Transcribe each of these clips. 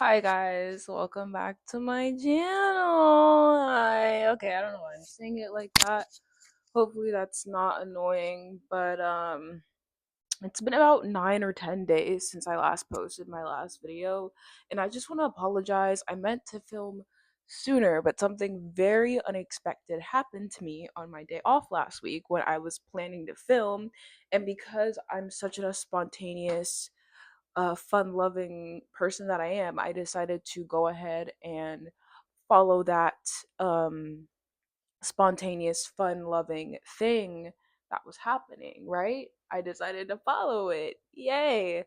Hi guys, welcome back to my channel. I don't know why I'm saying it like that. Hopefully that's not annoying, but it's been about 9 or 10 days since I last posted my last video, and I just want to apologize. I meant to film sooner, but something very unexpected happened to me on my day off last week when I was planning to film, and because I'm such a spontaneous fun loving person that I am, I decided to go ahead and follow that um, spontaneous, fun loving thing that was happening, right? I decided to follow it. Yay.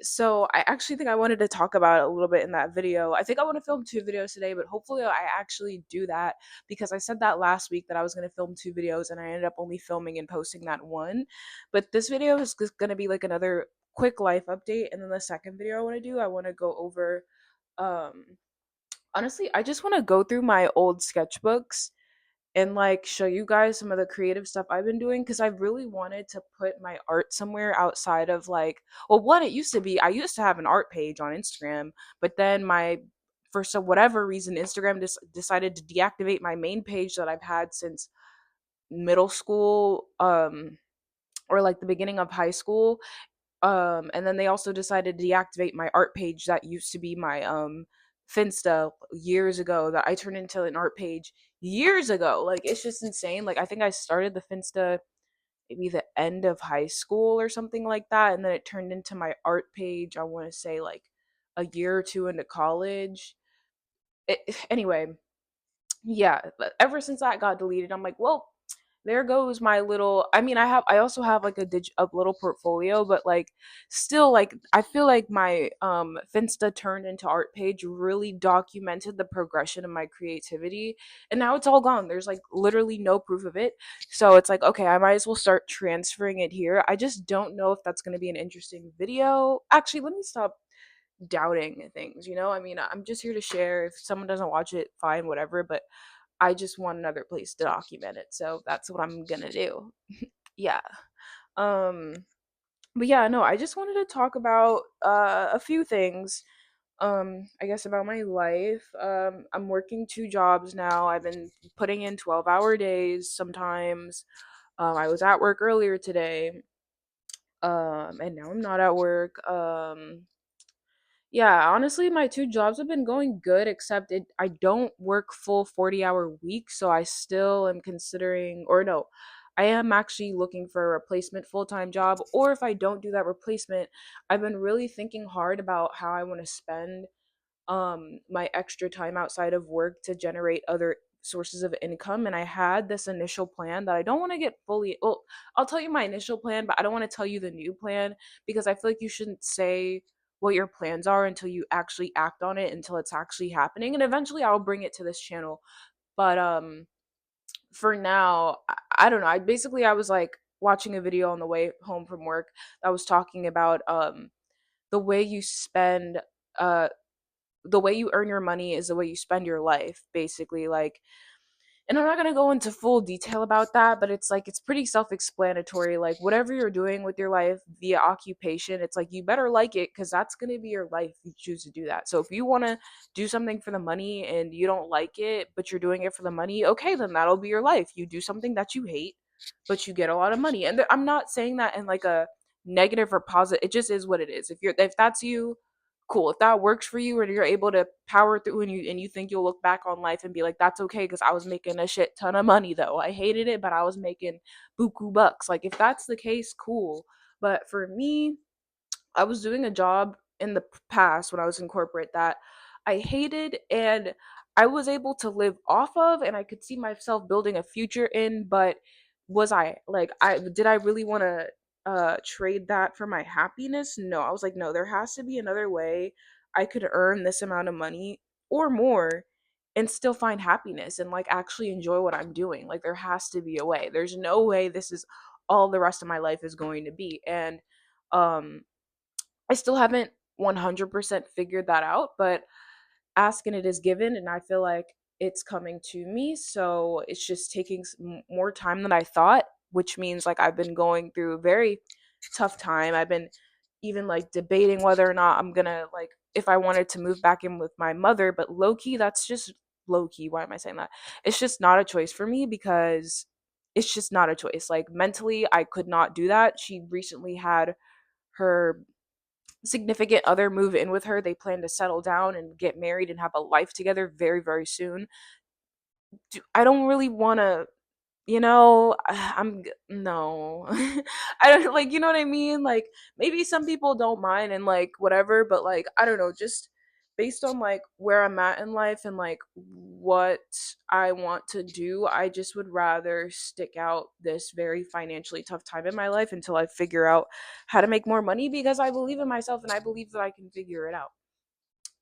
So I actually think I wanted to talk about it a little bit in that video. I think I want to film two videos today, but hopefully I actually do that because I said that last week that I was going to film two videos and I ended up only filming and posting that one. But this video is just going to be like another quick life update, and then the second video I want to go over um honestly, I just want to go through my old sketchbooks and like show you guys some of the creative stuff I've been doing because I really wanted to put my art somewhere outside of like, well, one, it used to be I used to have an art page on Instagram, but then for some whatever reason Instagram just decided to deactivate my main page that I've had since middle school or like the beginning of high school. And then they also decided to deactivate my art page that used to be my Finsta years ago that I turned into an art page years ago. Like it's just insane. Like I think I started the Finsta maybe the end of high school or something like that, and then it turned into my art page. I want to say like a year or two into college. Anyway, yeah, but ever since that got deleted, I'm like, well, there goes my little. I mean, I also have like a little portfolio, but like still like I feel like my Finsta turned into art page really documented the progression of my creativity, and now it's all gone. There's like literally no proof of it. So it's like, okay, I might as well start transferring it here. I just don't know if that's going to be an interesting video. Actually, let me stop doubting things, I mean, I'm just here to share. If someone doesn't watch it, fine, whatever, but I just want another place to document it, so that's what I'm gonna do. Yeah. um but yeah, no, I just wanted to talk about a few things. I guess about my life. I'm working two jobs now. I've been putting in 12-hour days sometimes. I was at work earlier today, and now I'm not at work. Yeah, honestly, my two jobs have been going good, except I don't work full 40-hour weeks, so I still am considering, or no, I am actually looking for a replacement full-time job, or if I don't do that replacement, I've been really thinking hard about how I want to spend my extra time outside of work to generate other sources of income. And I had this initial plan that I don't want to get fully, well, I'll tell you my initial plan, but I don't want to tell you the new plan because I feel like you shouldn't say what your plans are until you actually act on it, until it's actually happening. And eventually I'll bring it to this channel. But for now, I don't know. I was like watching a video on the way home from work that was talking about the way you spend uh the way you earn your money is the way you spend your life, basically. Like, and I'm not going to go into full detail about that, but it's like it's pretty self-explanatory. Like whatever you're doing with your life via occupation, it's like you better like it because that's going to be your life if you choose to do that. So if you want to do something for the money and you don't like it but you're doing it for the money, okay, then that'll be your life. You do something that you hate but you get a lot of money. And I'm not saying that in like a negative or positive. It just is what it is. If that's you, cool. If that works for you and you're able to power through, and you think you'll look back on life and be like, that's okay because I was making a shit ton of money though. I hated it, but I was making buku bucks. Like if that's the case, cool. But for me, I was doing a job in the past when I was in corporate that I hated, and I was able to live off of, and I could see myself building a future in. But was I like, I did I really want to trade that for my happiness? No. I was like, no, there has to be another way I could earn this amount of money or more and still find happiness and like actually enjoy what I'm doing. Like there has to be a way. There's no way this is all the rest of my life is going to be. And um I still haven't 100% figured that out, but asking it is given, and I feel like it's coming to me. So it's just taking more time than I thought, which means like I've been going through a very tough time. I've been even like debating whether or not I'm gonna like if I wanted to move back in with my mother, but low key, that's just low key. Why am I saying that? It's just not a choice for me because it's just not a choice. Like mentally, I could not do that. She recently had her significant other move in with her. They plan to settle down and get married and have a life together very, very soon. I don't really want to, no. I don't like, you know what I mean? Like maybe some people don't mind and like whatever, but like I don't know, just based on like where I'm at in life and like what I want to do, I just would rather stick out this very financially tough time in my life until I figure out how to make more money because I believe in myself and I believe that I can figure it out.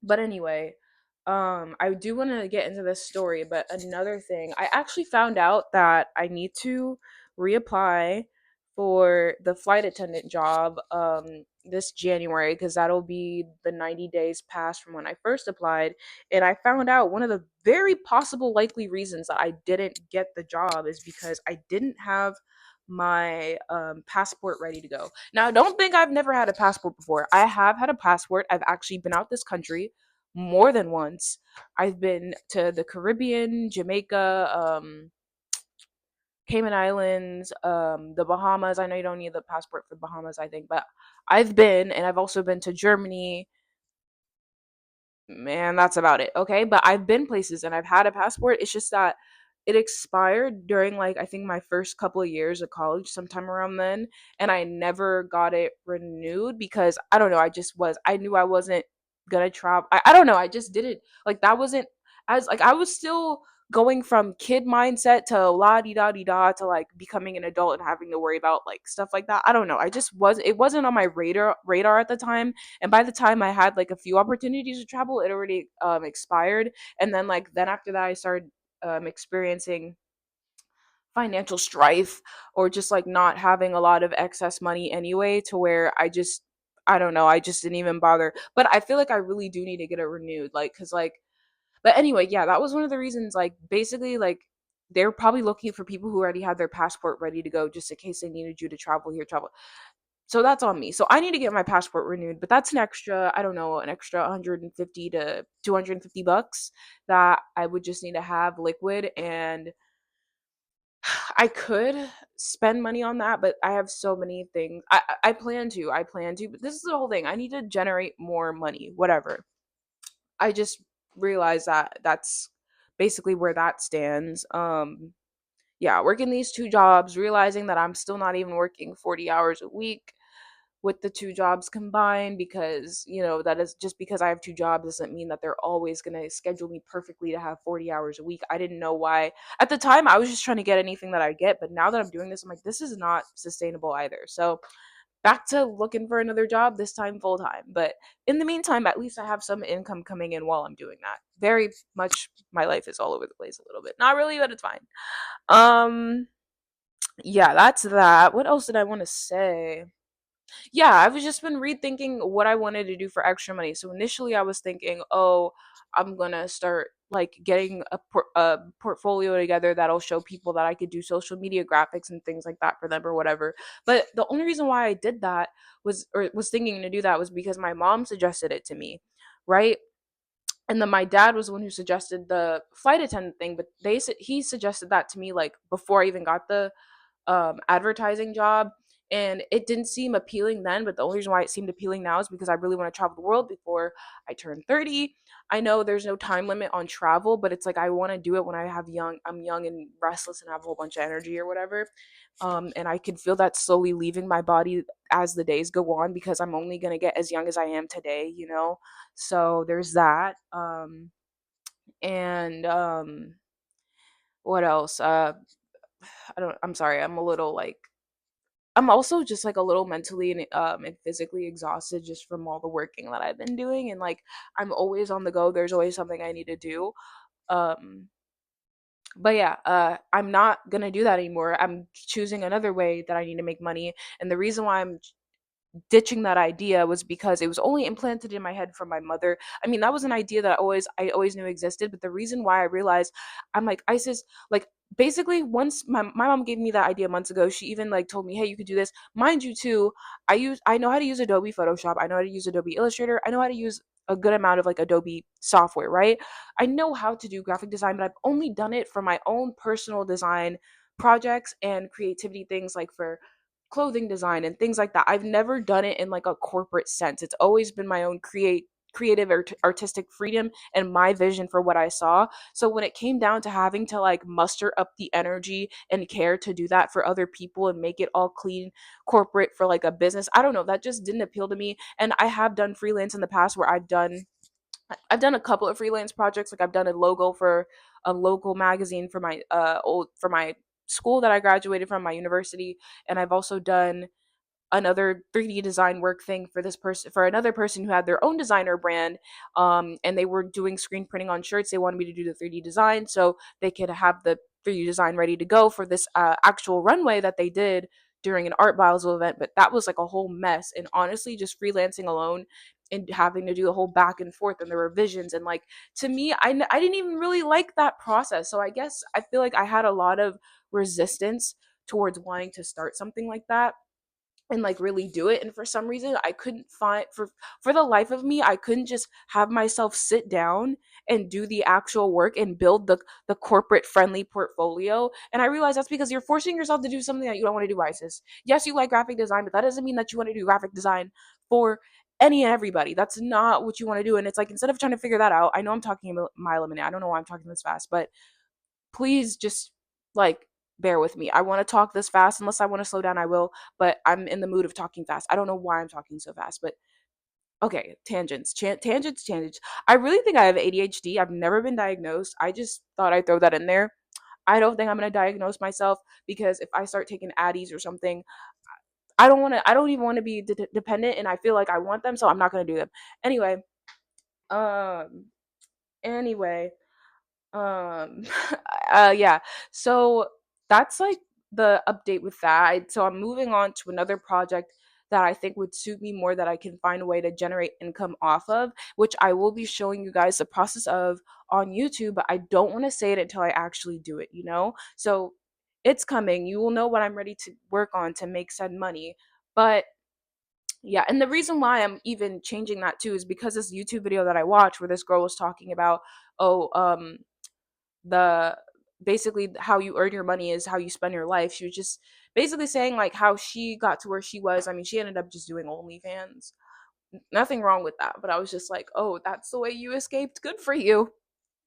But anyway, I do want to get into this story, but another thing, I actually found out that I need to reapply for the flight attendant job this January because that'll be the 90 days past from when I first applied. And I found out one of the very possible likely reasons that I didn't get the job is because I didn't have my passport ready to go. Now, don't think I've never had a passport before. I have had a passport. I've actually been out this country more than once. I've been to the Caribbean, Jamaica, Cayman Islands, the Bahamas. I know you don't need the passport for Bahamas, I think, but I've been, and I've also been to Germany. Man, that's about it. Okay, but I've been places and I've had a passport. It's just that it expired during like I think my first couple of years of college, sometime around then, and I never got it renewed because I don't know. I knew I wasn't gonna travel. I don't know. I just didn't like that. Wasn't as like I was still going from kid mindset to la di da di da to like becoming an adult and having to worry about like stuff like that. I don't know. I just was. It wasn't on my radar at the time, and by the time I had like a few opportunities to travel, it already expired. And then after that I started experiencing financial strife or just like not having a lot of excess money anyway to where I don't know, I just didn't even bother. But I feel like I really do need to get it renewed, like cuz like but anyway, yeah, that was one of the reasons, like basically like they're probably looking for people who already had their passport ready to go just in case they needed you to travel here, travel. So that's on me. So I need to get my passport renewed, but that's an extra, I don't know, an extra 150 to 250 bucks that I would just need to have liquid. And I could spend money on that, but I have so many things. I plan to, but this is the whole thing. I need to generate more money, whatever. I just realized that that's basically where that stands. Yeah, working these two jobs, realizing that I'm still not even working 40 hours a week with the two jobs combined because, that is just because I have two jobs doesn't mean that they're always going to schedule me perfectly to have 40 hours a week. I didn't know why. At the time, I was just trying to get anything that I get, but now that I'm doing this, I'm like, this is not sustainable either. So, back to looking for another job, this time full time. But in the meantime, at least I have some income coming in while I'm doing that. Very much my life is all over the place a little bit. Not really, but it's fine. Um yeah, that's that. What else did I want to say? Yeah, I've just been rethinking what I wanted to do for extra money. So initially, I was thinking, oh, I'm gonna start like getting a portfolio together that'll show people that I could do social media graphics and things like that for them or whatever. But the only reason why I did that was thinking to do that was because my mom suggested it to me, right? And then my dad was the one who suggested the flight attendant thing, but he suggested that to me like before I even got the advertising job, and it didn't seem appealing then, but the only reason why it seemed appealing now is because I really want to travel the world before I turn 30. I know there's no time limit on travel, but it's like I want to do it when I'm young and restless and have a whole bunch of energy or whatever. And I can feel that slowly leaving my body as the days go on because I'm only going to get as young as I am today. So there's that. And what else? I'm sorry, I'm also just like a little mentally and physically exhausted just from all the working that I've been doing, and like I'm always on the go. There's always something I need to do. Um but yeah, I'm not gonna do that anymore. I'm choosing another way that I need to make money, and the reason why I'm ditching that idea was because it was only implanted in my head from my mother. I mean, that was an idea that I always knew existed, but the reason why I realized I'm like ISIS, like basically once my mom gave me that idea months ago, she even like told me, hey, you could do this. Mind you too, I know how to use Adobe Photoshop, I know how to use Adobe Illustrator, I know how to use a good amount of like Adobe software, right? I know how to do graphic design, but I've only done it for my own personal design projects and creativity things, like for clothing design and things like that. I've never done it in like a corporate sense. It's always been my own creative artistic freedom and my vision for what I saw. So when it came down to having to like muster up the energy and care to do that for other people and make it all clean corporate for like a business, I don't know, that just didn't appeal to me. And I have done freelance in the past where I've done a couple of freelance projects. Like I've done a logo for a local magazine for my for my school that I graduated from, my university, and I've also done another 3D design work thing for this person, for another person who had their own designer brand, and they were doing screen printing on shirts. They wanted me to do the 3D design so they could have the 3D design ready to go for this actual runway that they did during an art Basel event. But that was like a whole mess, and honestly just freelancing alone and having to do the whole back and forth and the revisions, and like, to me, I didn't even really like that process. So I guess I feel like I had a lot of resistance towards wanting to start something like that and like really do it. And for some reason I couldn't find, for the life of me, I couldn't just have myself sit down and do the actual work and build the corporate friendly portfolio. And I realized that's because you're forcing yourself to do something that you don't want to do, Isis. Yes, you like graphic design, but that doesn't mean that you want to do graphic design for any and everybody. That's not what you want to do. And it's like, instead of trying to figure that out, I know I'm talking a mile a minute, I don't know why I'm talking this fast, but please just like bear with me. I want to talk this fast. Unless I want to slow down, I will, but I'm in the mood of talking fast. I don't know why I'm talking so fast, but okay, tangents. I really think I have ADHD. I've never been diagnosed. I just thought I'd throw that in there. I don't think I'm going to diagnose myself, because if I start taking Addies or something, I don't even want to be dependent, and I feel like I want them, so I'm not going to do them. Anyway, um, anyway, Um, yeah. So that's like the update with that. So I'm moving on to another project that I think would suit me more, that I can find a way to generate income off of, which I will be showing you guys the process of on YouTube, but I don't want to say it until I actually do it, you know? So it's coming. You will know what I'm ready to work on to make said money. But yeah, and the reason why I'm even changing that too is because this YouTube video that I watched, where this girl was talking about, oh, the basically how you earn your money is how you spend your life. She was just basically saying like how she got to where she was. I mean, she ended up just doing OnlyFans. Nothing wrong with that, but I was just like, oh, that's the way you escaped. Good for you.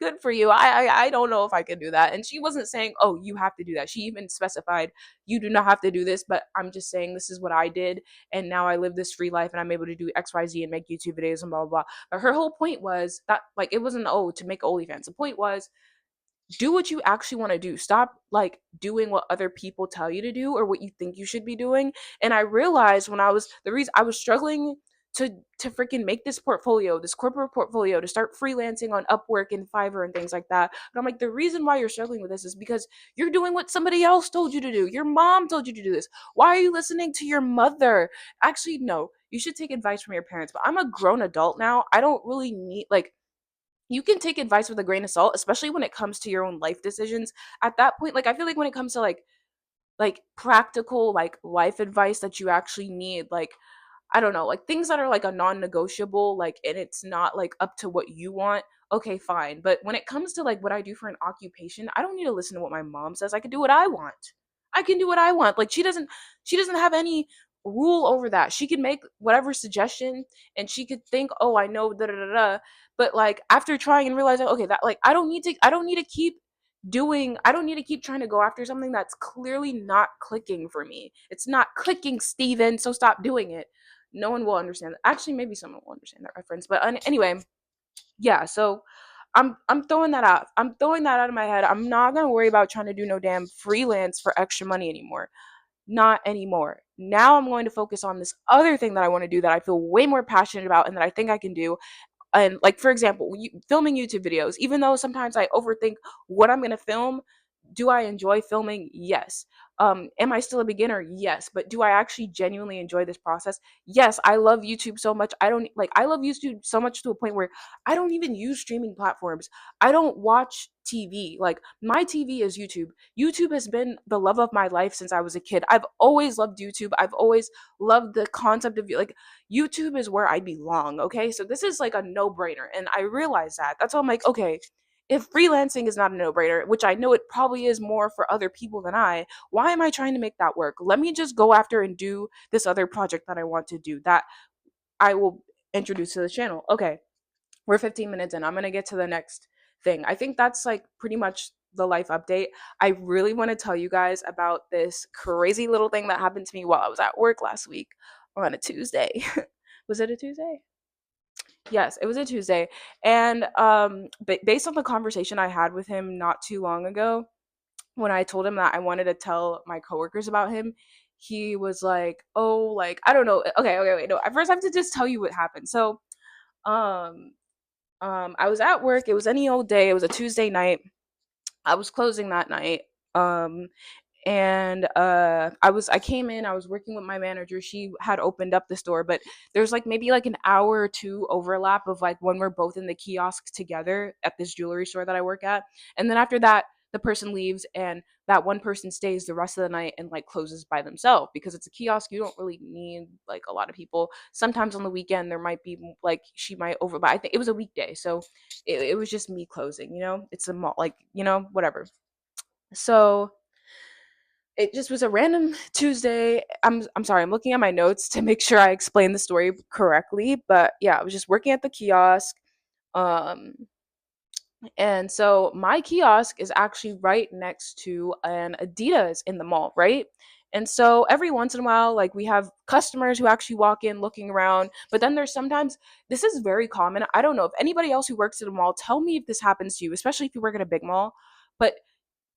Good for you. I don't know if I could do that. And she wasn't saying, oh, you have to do that. She even specified, you do not have to do this, but I'm just saying this is what I did, and now I live this free life, and I'm able to do XYZ and make YouTube videos and blah blah blah. But her whole point was that, like, it wasn't, oh, to make OnlyFans. The point was, do what you actually want to do. Stop like doing what other people tell you to do or what you think you should be doing. And I realized when I was, the reason I was struggling to freaking make this portfolio, this corporate portfolio, to start freelancing on Upwork and Fiverr and things like that. But I'm like, the reason why you're struggling with this is because you're doing what somebody else told you to do. Your mom told you to do this. Why are you listening to your mother? Actually, no. You should take advice from your parents. But I'm a grown adult now. I don't really need, like, you can take advice with a grain of salt, especially when it comes to your own life decisions. At that point, like, I feel like when it comes to like practical like life advice that you actually need, like, I don't know, like things that are like a non-negotiable, like, and it's not like up to what you want, okay, fine. But when it comes to like what I do for an occupation, I don't need to listen to what my mom says. I can do what I want. I can do what I want. Like, she doesn't have any rule over that. She can make whatever suggestion, and she could think, oh, I know da da da da. But like after trying and realizing, okay, that, like, I don't need to keep doing, I don't need to keep trying to go after something that's clearly not clicking for me. It's not clicking, Steven, so stop doing it. No one will understand that. Actually, maybe someone will understand that reference. But anyway, yeah. So I'm throwing that out. I'm throwing that out of my head. I'm not gonna worry about trying to do no damn freelance for extra money anymore. Not anymore. Now I'm going to focus on this other thing that I want to do, that I feel way more passionate about and that I think I can do. And like, for example, filming YouTube videos. Even though sometimes I overthink what I'm gonna film, Do I enjoy filming? Yes. Am I still a beginner? Yes. But do I actually genuinely enjoy this process? Yes. I love YouTube so much. I love YouTube so much to a point where I don't even use streaming platforms. I don't watch TV. Like, my TV is YouTube. YouTube has been the love of my life since I was a kid. I've always loved YouTube. I've always loved the concept of, like, YouTube is where I belong. Okay. So this is like a no brainer. And I realize that. That's why I'm like, okay, if freelancing is not a no brainer, which I know it probably is more for other people than why am I trying to make that work? Let me just go after and do this other project that I want to do that I will introduce to the channel. Okay, we're 15 minutes in. I'm going to get to the next thing. I think that's like pretty much the life update. I really want to tell you guys about this crazy little thing that happened to me while I was at work last week on a Tuesday. Was it a Tuesday? Yes, it was a Tuesday. And based on the conversation I had with him not too long ago, when I told him that I wanted to tell my coworkers about him, he was like, "Oh, like, I don't know." Okay, wait. No, at first I have to just tell you what happened. So, um I was at work. It was any old day. It was a Tuesday night. I was closing that night. Um and I came in, I was working with my manager. She had opened up the store, but there's like maybe like an hour or two overlap of like when we're both in the kiosk together at this jewelry store that I work at. And then after that, the person leaves and that one person stays the rest of the night and like closes by themselves. Because it's a kiosk, you don't really need like a lot of people. Sometimes on the weekend there might be like she might over, but I think it was a weekday, so it was just me closing, it's a mall, like, whatever. So it just was a random Tuesday. I'm sorry, I'm looking at my notes to make sure I explain the story correctly. But yeah, I was just working at the kiosk. Um and so my kiosk is actually right next to an Adidas in the mall, right? And so every once in a while, like, we have customers who actually walk in looking around, but then there's sometimes, this is very common. I don't know if anybody else who works at a mall, tell me if this happens to you, especially if you work at a big mall. But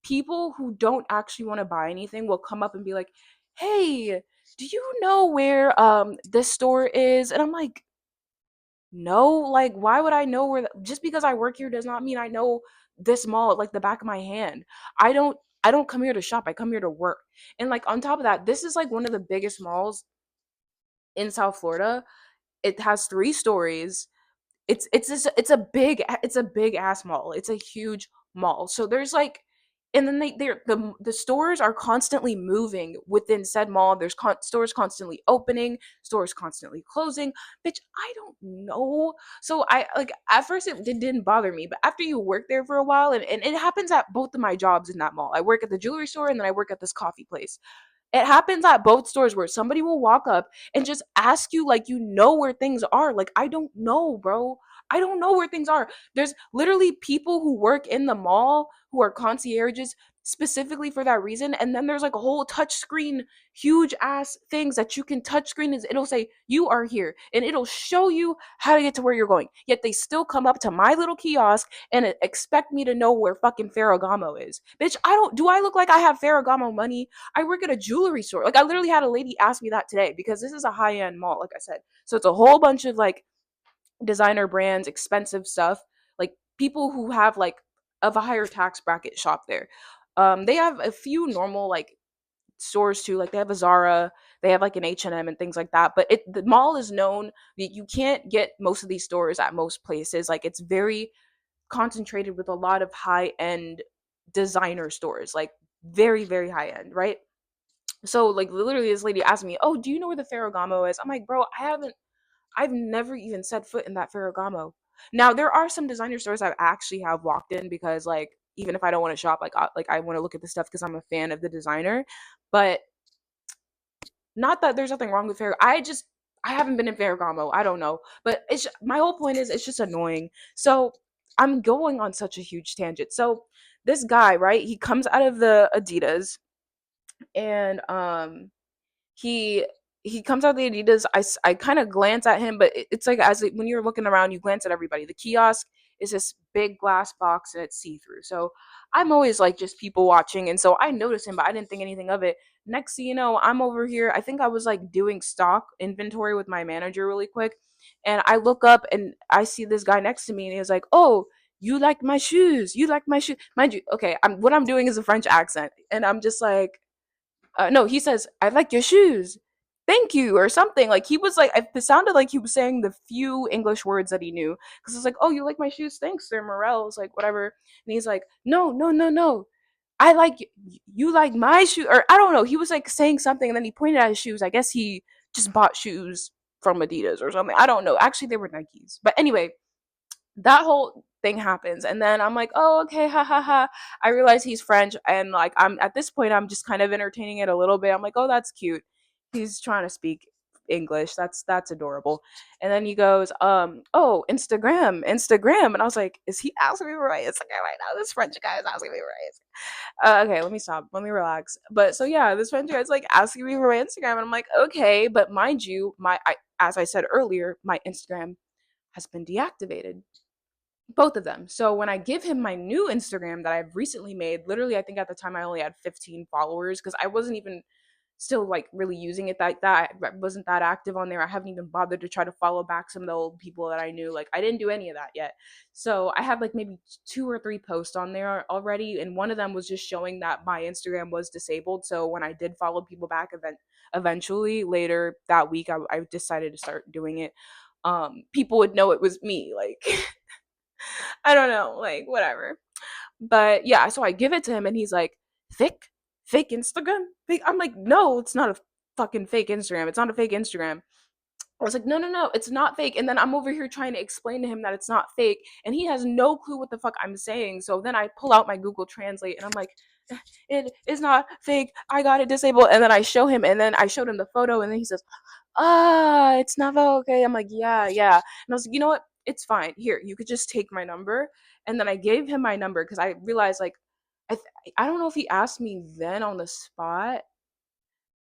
people who don't actually want to buy anything will come up and be like, "Hey, do you know where this store is?" And I'm like, "No, like, why would I know where just because I work here does not mean I know this mall like the back of my hand. I don't come here to shop. I come here to work." And like on top of that, this is like one of the biggest malls in South Florida. It has 3 stories. It's a big ass mall. It's a huge mall. So there's like, and then the stores are constantly moving within said mall. There's stores constantly opening, stores constantly closing. Bitch, I don't know. So I like, at first it didn't bother me, but after you work there for a while, and it happens at both of my jobs in that mall. I work at the jewelry store and then I work at this coffee place. It happens at both stores where somebody will walk up and just ask you like you know where things are. Like, I don't know, bro. I don't know where things are. There's literally people who work in the mall who are concierges specifically for that reason. And then there's like a whole touch screen, huge ass things that you can touch screen, and it'll say you are here and it'll show you how to get to where you're going. Yet they still come up to my little kiosk and expect me to know where fucking Ferragamo is. Bitch, I don't, do I look like I have Ferragamo money? I work at a jewelry store. Like, I literally had a lady ask me that today because this is a high end mall, like I said. So it's a whole bunch of like designer brands, expensive stuff. Like, people who have like of a higher tax bracket shop there. They have a few normal like stores too. Like, they have a Zara, they have like an H&M and things like that. But the mall is known that you can't get most of these stores at most places. Like, it's very concentrated with a lot of high end designer stores, like very very high end, right? So like literally this lady asked me, "Oh, do you know where the Ferragamo is?" I'm like, "Bro, I've never even set foot in that Ferragamo." Now there are some designer stores I actually have walked in because, like, even if I don't want to shop, like I want to look at the stuff because I'm a fan of the designer. But not that there's nothing wrong with Ferragamo. I haven't been in Ferragamo. I don't know, but my whole point is it's just annoying. So I'm going on such a huge tangent. So this guy, right? He comes out of the Adidas, and he he comes out of the Adidas. I kind of glance at him, but it's like, when you're looking around, you glance at everybody. The kiosk is this big glass box and it's see through. So I'm always like just people watching, and so I noticed him, but I didn't think anything of it. Next thing you know, I'm over here. I think I was like doing stock inventory with my manager really quick, and I look up and I see this guy next to me, and he was like, "Oh." you like my shoes, you like my shoes, mind you. Okay, what I'm doing is a French accent, and I'm just like, no, he says, I like your shoes. Thank you, or something. Like he was like, it sounded like he was saying the few English words that he knew. Because it's like, oh, you like my shoes? Thanks, they're Morels, like whatever. And he's like, no, no, no, no. I like you like my shoe, or I don't know. He was like saying something, and then he pointed at his shoes. I guess he just bought shoes from Adidas or something. I don't know. Actually, they were Nikes. But anyway, that whole thing happens, and then I'm like, oh, okay, ha ha ha. I realize he's French, and like I'm at this point I'm just kind of entertaining it a little bit. I'm like, oh, that's cute, he's trying to speak English, that's adorable. And then he goes, oh, Instagram, and I was like, is he asking me for my Instagram right now? This French guy is asking me for my Instagram. Okay, let me stop, let me relax. But so yeah, this French guy's like asking me for my Instagram, and I'm like, okay, but mind you, as I said earlier, my Instagram has been deactivated, both of them. So when I give him my new Instagram that I've recently made, literally I think at the time I only had 15 followers because I wasn't even still like really using it like that. I wasn't that active on there. I haven't even bothered to try to follow back some of the old people that I knew. Like I didn't do any of that yet. So I have like maybe two or three posts on there already, and one of them was just showing that my Instagram was disabled. So when I did follow people back eventually later that week, I decided to start doing it. People would know it was me, like I don't know, like whatever. But yeah, so I give it to him, and he's like, fake? Fake Instagram? Fake? I'm like, no, it's not a fucking fake Instagram. It's not a fake Instagram. I was like, no, no, no, it's not fake. And then I'm over here trying to explain to him that it's not fake, and he has no clue what the fuck I'm saying. So then I pull out my Google Translate, and I'm like, it is not fake. I got it disabled. And then I show him, and then I showed him the photo, and then he says, it's not okay. I'm like, yeah, yeah. And I was like, you know what? It's fine. Here, you could just take my number. And then I gave him my number because I realized, like, I don't know if he asked me then on the spot.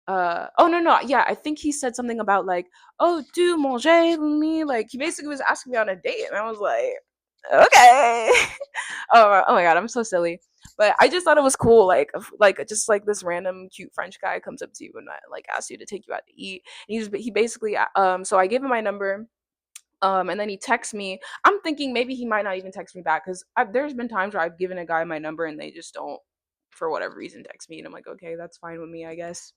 Oh no, no, yeah, I think he said something about like, oh, do manger with me. Like he basically was asking me on a date, and I was like, okay. Oh my god, I'm so silly. But I just thought it was cool, like just like this random cute French guy comes up to you and like asks you to take you out to eat. And he basically so I gave him my number, and then he texts me. I'm thinking maybe he might not even text me back because there's been times where I've given a guy my number and they just don't, for whatever reason, text me, and I'm like, okay, that's fine with me, I guess,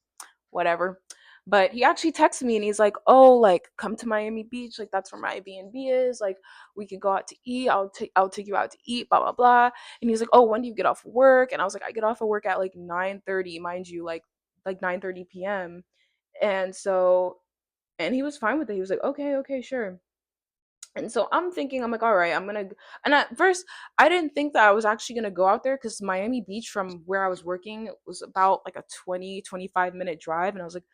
whatever. But he actually texted me and he's like, oh, like come to Miami Beach, like that's where my B&B is, like we could go out to eat, I'll take you out to eat, blah blah blah. And he's like, oh, when do you get off work? And I was like, I get off of work at like 9:30, mind you, like 9:30 p.m. And so, and he was fine with it. He was like, okay, okay, sure. And so I'm thinking, I'm like, all right, I'm gonna. And at first, I didn't think that I was actually gonna go out there because Miami Beach from where I was working was about like a 20-25 minute drive. And I was like,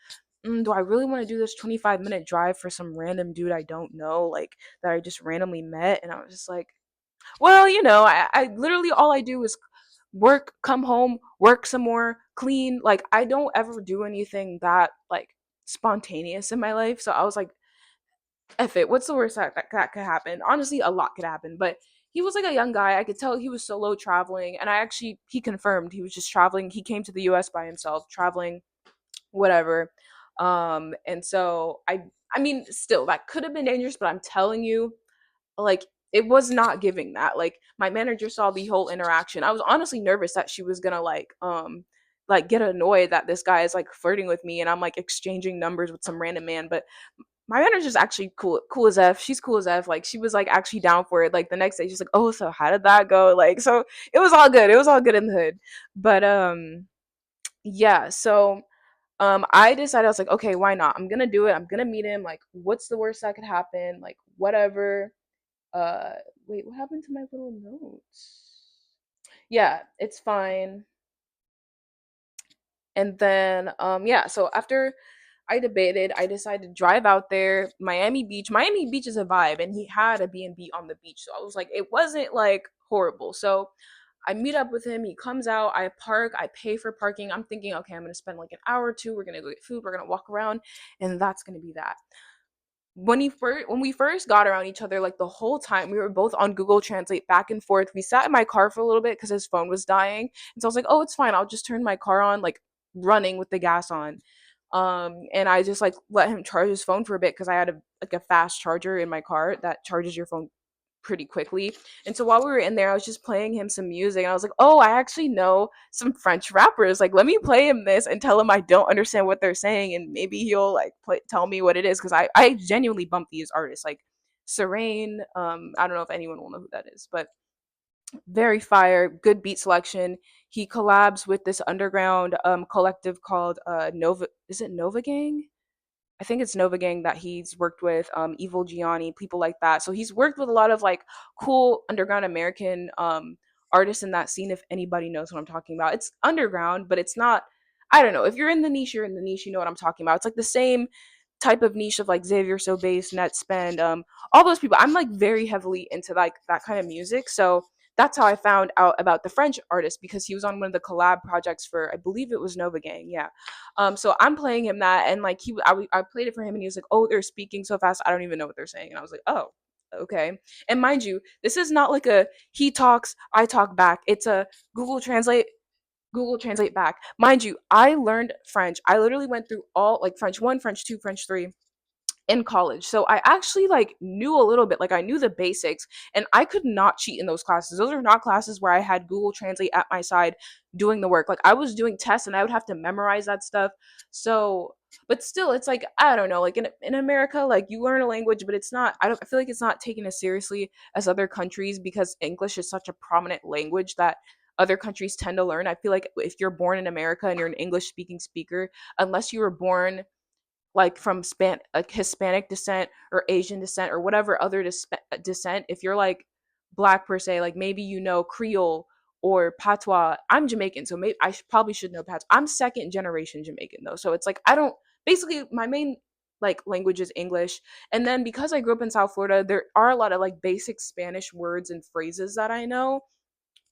do I really want to do this 25-minute drive for some random dude I don't know, like that I just randomly met? And I was just like, well, I literally all I do is work, come home, work some more, clean. Like I don't ever do anything that like spontaneous in my life. So I was like, F it. What's the worst that could happen? Honestly, a lot could happen. But he was like a young guy. I could tell he was solo traveling. And he confirmed he was just traveling. He came to the US by himself, traveling, whatever. And so I mean, still, that could have been dangerous, but I'm telling you, like, it was not giving that. Like, my manager saw the whole interaction. I was honestly nervous that she was gonna like get annoyed that this guy is like flirting with me and I'm like exchanging numbers with some random man. But my manager's actually cool as f. She's cool as f. Like she was like actually down for it. Like the next day she's like, oh, so how did that go? Like, so it was all good, it was all good in the hood. But yeah, so I decided, I was like, okay, why not, I'm gonna do it, I'm gonna meet him, like what's the worst that could happen, like whatever. uh Wait, what happened to my little notes? Yeah, it's fine. And then yeah, so after I debated, I decided to drive out there. Miami Beach is a vibe, and he had a B&B on the beach, so I was like, it wasn't like horrible. So I meet up with him, he comes out, I park, I pay for parking. I'm thinking, okay, I'm gonna spend like an hour or two, we're gonna go get food, we're gonna walk around, and that's gonna be that. When we first got around each other, like the whole time we were both on Google Translate back and forth. We sat in my car for a little bit because his phone was dying, and so I was like, oh, it's fine, I'll just turn my car on, like running with the gas on. And I just like let him charge his phone for a bit because I had a fast charger in my car that charges your phone pretty quickly. And so while we were in there, I was just playing him some music, and I was like, "Oh, I actually know some French rappers. Like, let me play him this and tell him I don't understand what they're saying, and maybe he'll like tell me what it is." Because I genuinely bump these artists like Serene. I don't know if anyone will know who that is, but very fire, good beat selection. He collabs with this underground collective called Nova. Is it Nova Gang? I think it's Nova Gang that he's worked with, Evil Gianni, people like that. So he's worked with a lot of like cool underground American artists in that scene. If anybody knows what I'm talking about, it's underground, but it's not. I don't know. If you're in the niche, you're in the niche. You know what I'm talking about. It's like the same type of niche of like Xavier Sobase, Net Spend, all those people. I'm like very heavily into like that kind of music. So that's how I found out about the French artist because he was on one of the collab projects for I believe it was Nova Gang. Yeah. So I'm playing him that, and like I played it for him, and he was like, "Oh, they're speaking so fast, I don't even know what they're saying." And I was like, "Oh, okay." And mind you, this is not like a he talks, I talk back. It's a Google Translate. Google Translate back. Mind you, I learned French. I literally went through all like French 1, French 2, French 3 in college. So I actually like knew a little bit, like I knew the basics, and I could not cheat in those classes. Those are not classes where I had Google Translate at my side doing the work. Like I was doing tests and I would have to memorize that stuff. So but still it's like I don't know, like in America like you learn a language but it's not I feel like it's not taken as seriously as other countries because English is such a prominent language that other countries tend to learn. I feel like if you're born in America and you're an English speaking speaker, unless you were born like from like Hispanic descent or Asian descent or whatever other descent, if you're like black per se, like maybe you know Creole or Patois. I'm Jamaican, so maybe probably should know Patois. I'm second generation Jamaican though, so it's like I don't. Basically, my main like language is English, and then because I grew up in South Florida, there are a lot of like basic Spanish words and phrases that I know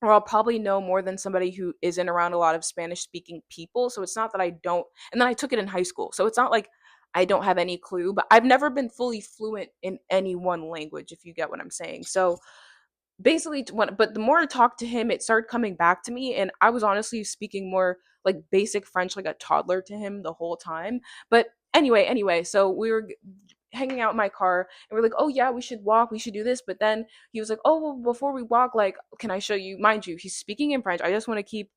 or I'll probably know more than somebody who isn't around a lot of Spanish speaking people. So it's not that I don't, and then I took it in high school. So it's not like I don't have any clue, but I've never been fully fluent in any one language, if you get what I'm saying. So basically, but the more I talked to him, it started coming back to me. And I was honestly speaking more like basic French, like a toddler to him the whole time. But anyway, so we were hanging out in my car and we're like, oh yeah, we should walk, we should do this. But then he was like, oh, well, before we walk, like, can I show you? Mind you, he's speaking in French. I just want to keep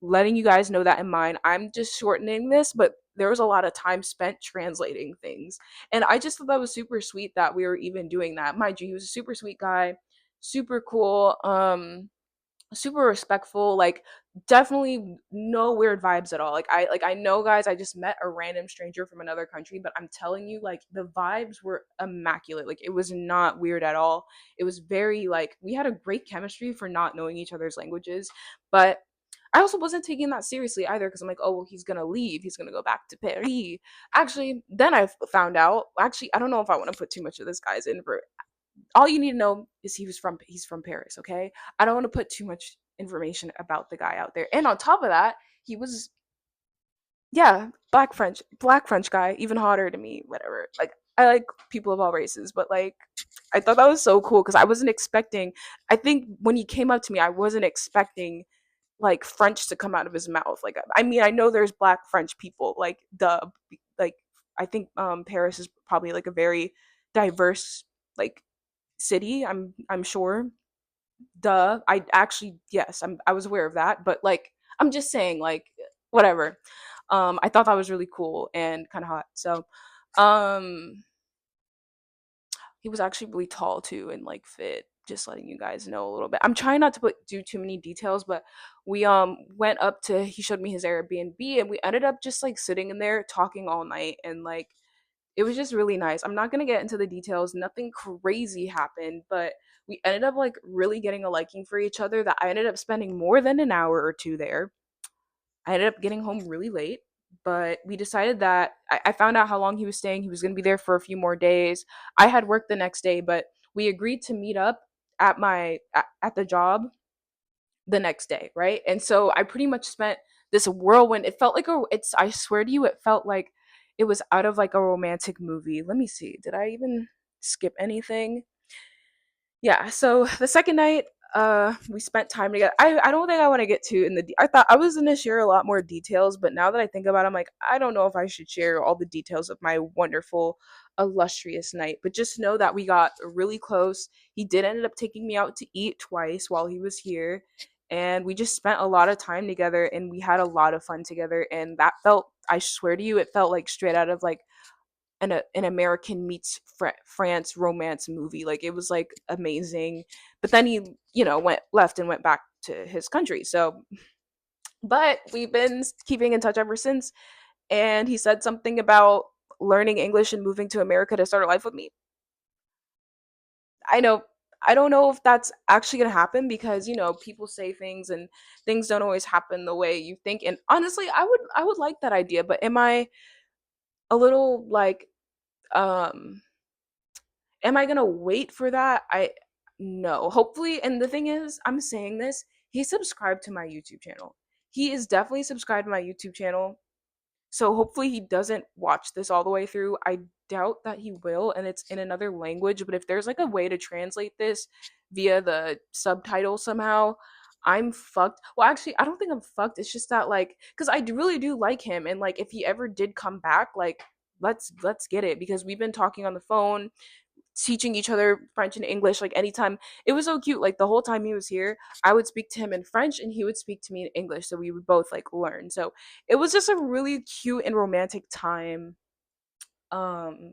letting you guys know that in mind. I'm just shortening this, but there was a lot of time spent translating things. And I just thought that was super sweet that we were even doing that. Mind you, he was a super sweet guy, super cool. Super respectful, like definitely no weird vibes at all. Like I know guys, I just met a random stranger from another country, but I'm telling you like the vibes were immaculate. Like it was not weird at all. It was very like we had a great chemistry for not knowing each other's languages, but I also wasn't taking that seriously either because I'm like, oh well, he's gonna leave, he's gonna go back to Paris. Actually, then I found out. Actually, I don't know if I want to put too much of this guy's in for all you need to know is he's from Paris, okay? I don't want to put too much information about the guy out there. And on top of that, he was yeah, black French guy, even hotter to me, whatever. Like I like people of all races, but like I thought that was so cool cuz I wasn't expecting I think when he came up to me, I wasn't expecting like French to come out of his mouth. Like I mean, I know there's black French people, like like I think Paris is probably like a very diverse like city. I'm sure. Duh. I actually yes, I was aware of that, but like I'm just saying like whatever. I thought that was really cool and kind of hot. So, um he was actually really tall too and like fit. Just letting you guys know a little bit. I'm trying not to do too many details, but we went up to he showed me his Airbnb and we ended up just like sitting in there talking all night and like it was just really nice. I'm not gonna get into the details. Nothing crazy happened, but we ended up like really getting a liking for each other that I ended up spending more than an hour or two there. I ended up getting home really late, but we decided that I found out how long he was staying. He was gonna be there for a few more days. I had work the next day, but we agreed to meet up at at the job the next day, right? And so I pretty much spent this whirlwind. It felt like I swear to you, it felt like it was out of like a romantic movie. Let me see. Did I even skip anything? Yeah, so the second night, we spent time together. I don't think I want to get too in the I thought I was going to share a lot more details, but now that I think about it, I'm like, I don't know if I should share all the details of my wonderful illustrious night, but just know that we got really close. He did end up taking me out to eat twice while he was here, and we just spent a lot of time together, and we had a lot of fun together, and that felt, I swear to you, it felt like straight out of like an American meets France romance movie. Like it was like amazing. But then he, went left and went back to his country. So, but we've been keeping in touch ever since. And he said something about learning English and moving to America to start a life with me. I know. I don't know if that's actually going to happen because, people say things and things don't always happen the way you think. And honestly, I would like that idea, but am I a little like um am I gonna wait for that? I No. Hopefully, and the thing is, I'm saying this, he subscribed to my YouTube channel. He is definitely subscribed to my YouTube channel. So hopefully he doesn't watch this all the way through. I doubt that he will, and it's in another language, but if there's like a way to translate this via the subtitle somehow, I'm fucked. Well, actually, I don't think I'm fucked. It's just that like cuz really do like him, and like if he ever did come back, like let's get it because we've been talking on the phone, teaching each other French and English like anytime. It was so cute. Like the whole time he was here, I would speak to him in French and he would speak to me in English. So we would both like learn. So it was just a really cute and romantic time. Um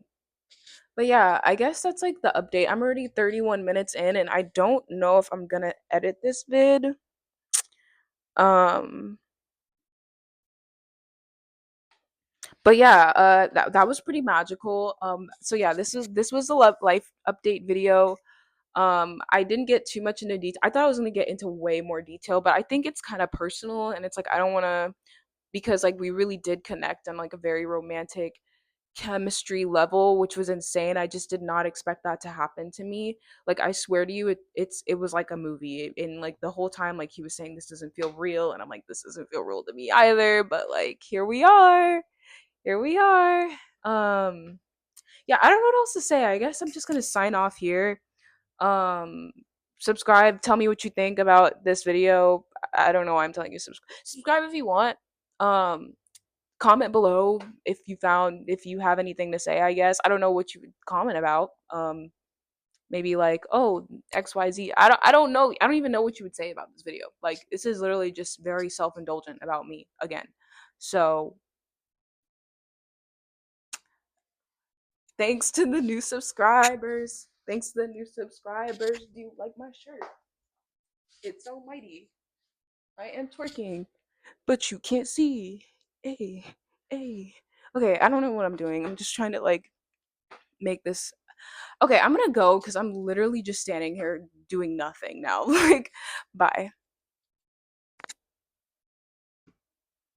but yeah, I guess that's like the update. I'm already 31 minutes in and I don't know if I'm gonna edit this vid. Um but yeah, that was pretty magical. So yeah, this was the life update video. I didn't get too much into detail. I thought I was going to get into way more detail, but I think it's kind of personal and it's like I don't want to, because like we really did connect on like a very romantic chemistry level, which was insane. I just did not expect that to happen to me. Like I swear to you, it was like a movie. And like the whole time like he was saying this doesn't feel real and I'm like this doesn't feel real to me either, but like here we are. Here we are. Um yeah, I don't know what else to say. I guess I'm just going to sign off here. um Subscribe, tell me what you think about this video. I don't know why I'm telling you subscribe if you want. Comment below if you have anything to say. I guess I don't know what you would comment about. Maybe like, oh, XYZ. I don't know. I don't even know what you would say about this video. Like this is literally just very self-indulgent about me again. So thanks to the new subscribers. Thanks to the new subscribers. Do you like my shirt? It's so mighty. I am twerking, but you can't see. Hey, hey. Okay, I don't know what I'm doing. I'm just trying to like make this. Okay, I'm gonna go because I'm literally just standing here doing nothing now. Like, bye.